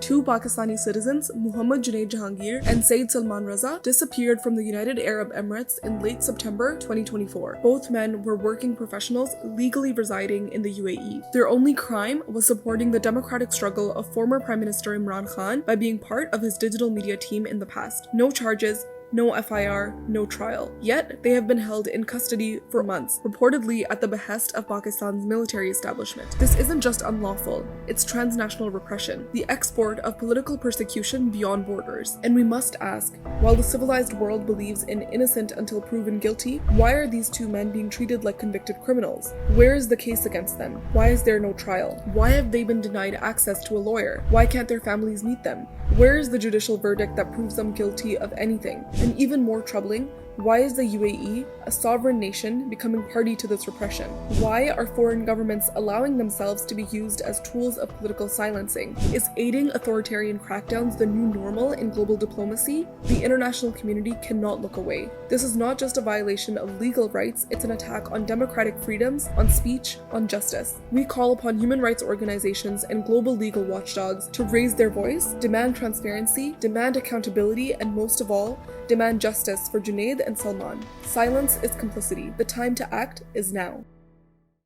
Two Pakistani citizens, Muhammad Junaid Jahangir and Salman Raza, disappeared from the United Arab Emirates in late September 2024. Both men were working professionals legally residing in the UAE. Their only crime was supporting the democratic struggle of former Prime Minister Imran Khan by being part of his digital media team in the past. No charges, no FIR, no trial. Yet, they have been held in custody for months, reportedly at the behest of Pakistan's military establishment. This isn't just unlawful, it's transnational repression, the export of political persecution beyond borders. And we must ask, while the civilized world believes in innocent until proven guilty, why are these two men being treated like convicted criminals? Where is the case against them? Why is there no trial? Why have they been denied access to a lawyer? Why can't their families meet them? Where is the judicial verdict that proves them guilty of anything? And even more troubling, why is the UAE, a sovereign nation, becoming party to this repression? Why are foreign governments allowing themselves to be used as tools of political silencing? Is aiding authoritarian crackdowns the new normal in global diplomacy? The international community cannot look away. This is not just a violation of legal rights, it's an attack on democratic freedoms, on speech, on justice. We call upon human rights organizations and global legal watchdogs to raise their voice, demand transparency, demand accountability, and most of all, demand justice for Junaid and Salman. Silence is complicity. The time to act is now.